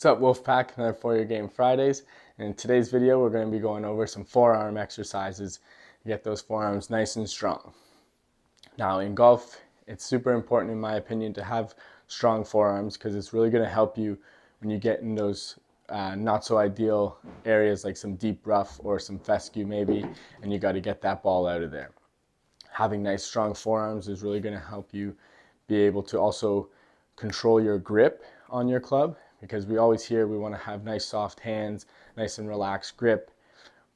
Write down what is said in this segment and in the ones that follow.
What's up, Wolfpack? Another For Your Game Fridays. And in today's video, we're going to be going over some forearm exercises to get those forearms nice and strong. Now, in golf, it's super important, in my opinion, to have strong forearms because it's really going to help you when you get in those not so ideal areas like some deep rough or some fescue maybe, and you got to get that ball out of there. Having nice, strong forearms is really going to help you be able to also control your grip on your club, because we always hear we want to have nice soft hands, nice and relaxed grip,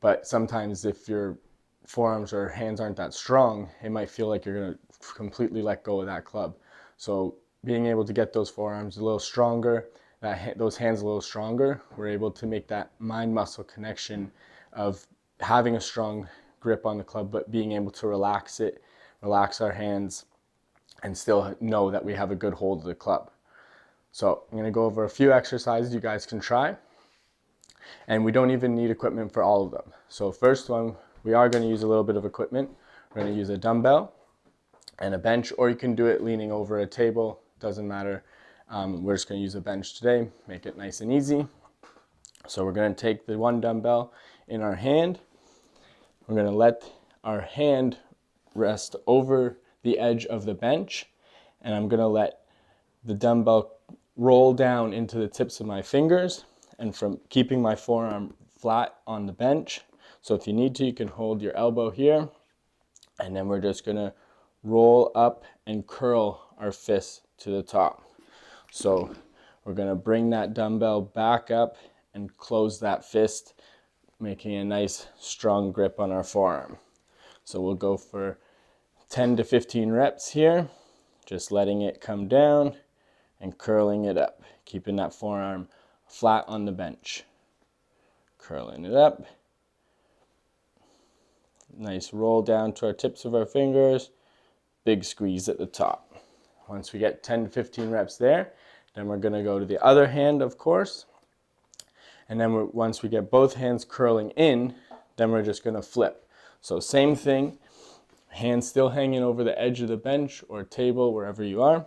but sometimes if your forearms or hands aren't that strong, it might feel like you're going to completely let go of that club. So being able to get those forearms a little stronger, those hands a little stronger, we're able to make that mind-muscle connection of having a strong grip on the club, but being able to relax it, relax our hands, and still know that we have a good hold of the club. So I'm going to go over a few exercises you guys can try, and we don't even need equipment for all of them. So first one, we are going to use a little bit of equipment. We're going to use a dumbbell and a bench, or you can do it leaning over a table, doesn't matter. We're just going to use a bench today, make it nice and easy. So we're going to take the one dumbbell in our hand. We're going to let our hand rest over the edge of the bench, and I'm going to let the dumbbell roll down into the tips of my fingers, and from keeping my forearm flat on the bench. So if you need to, you can hold your elbow here, and then we're just going to roll up and curl our fist to the top. So we're going to bring that dumbbell back up and close that fist, making a nice strong grip on our forearm. So we'll go for 10 to 15 reps here, just letting it come down and curling it up, keeping that forearm flat on the bench. Curling it up. Nice roll down to our tips of our fingers. Big squeeze at the top. Once we get 10 to 15 reps there, then we're going to go to the other hand, of course. And then once we get both hands curling in, then we're just going to flip. So same thing, hands still hanging over the edge of the bench or table, wherever you are.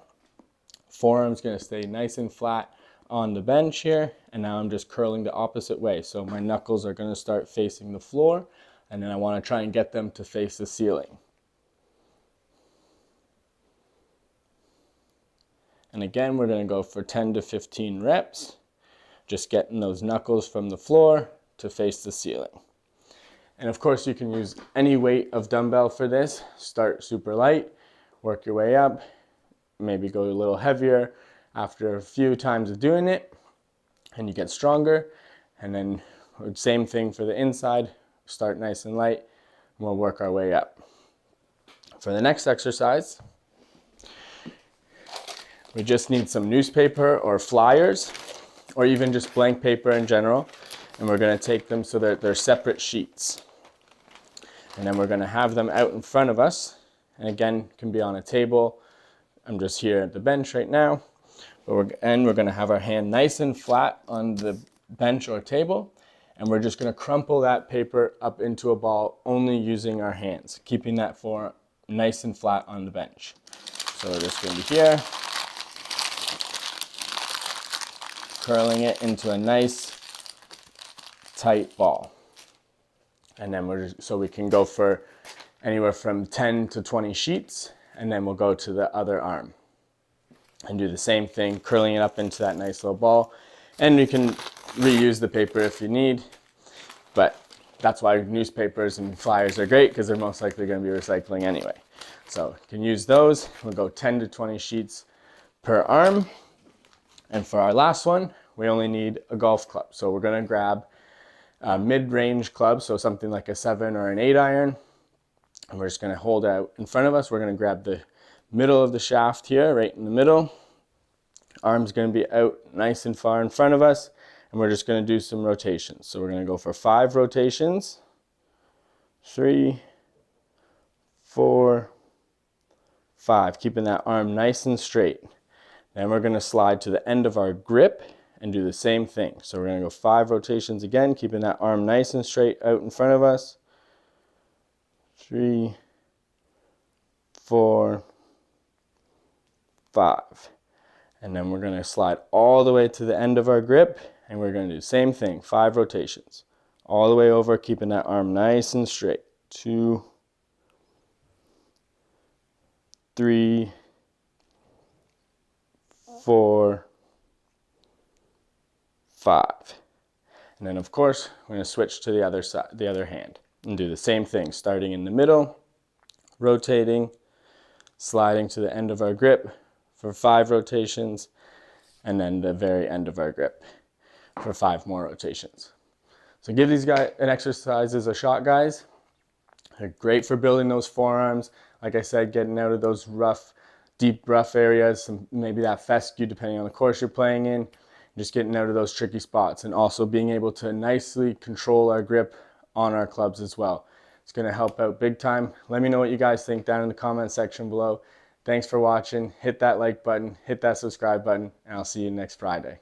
Forearm's going to stay nice and flat on the bench here, and now I'm just curling the opposite way. So my knuckles are going to start facing the floor, and then I want to try and get them to face the ceiling. And again, we're going to go for 10 to 15 reps, just getting those knuckles from the floor to face the ceiling. And of course, you can use any weight of dumbbell for this. Start super light, work your way up, maybe go a little heavier after a few times of doing it, and you get stronger. And then same thing for the inside, start nice and light, and we'll work our way up. For the next exercise, we just need some newspaper or flyers, or even just blank paper in general, and we're going to take them so that they're separate sheets. And then we're going to have them out in front of us, and again, can be on a table. I'm just here at the bench right now, but we're going to have our hand nice and flat on the bench or table, and we're just going to crumple that paper up into a ball only using our hands, keeping that forearm nice and flat on the bench. So we're just going to be here, curling it into a nice tight ball. And then so we can go for anywhere from 10 to 20 sheets, and then we'll go to the other arm and do the same thing, curling it up into that nice little ball. And you can reuse the paper if you need, but that's why newspapers and flyers are great, because they're most likely going to be recycling anyway. So you can use those. We'll go 10 to 20 sheets per arm. And for our last one, we only need a golf club. So we're going to grab a mid-range club, so something like a 7 or an 8 iron. And we're just going to hold out in front of us. We're going to grab the middle of the shaft here, right in the middle. Arm's going to be out nice and far in front of us. And we're just going to do some rotations. So we're going to go for 5 rotations. 3, 4, 5. Keeping that arm nice and straight. Then we're going to slide to the end of our grip and do the same thing. So we're going to go 5 rotations again, keeping that arm nice and straight out in front of us. 3, 4, 5. And then we're going to slide all the way to the end of our grip, and we're going to do the same thing, 5 rotations. All the way over, keeping that arm nice and straight. 2, 3, 4, 5. And then of course, we're going to switch to the other side, the other hand, and do the same thing, starting in the middle, rotating, sliding to the end of our grip for 5 rotations, and then the very end of our grip for 5 more rotations. So give these exercises a shot, guys. They're great for building those forearms. Like I said, getting out of those rough, deep rough areas, maybe that fescue, depending on the course you're playing in. Just getting out of those tricky spots, and also being able to nicely control our grip on our clubs as well. It's going to help out big time. Let me know what you guys think down in the comment section below. Thanks for watching. Hit that like button, hit that subscribe button, and I'll see you next Friday.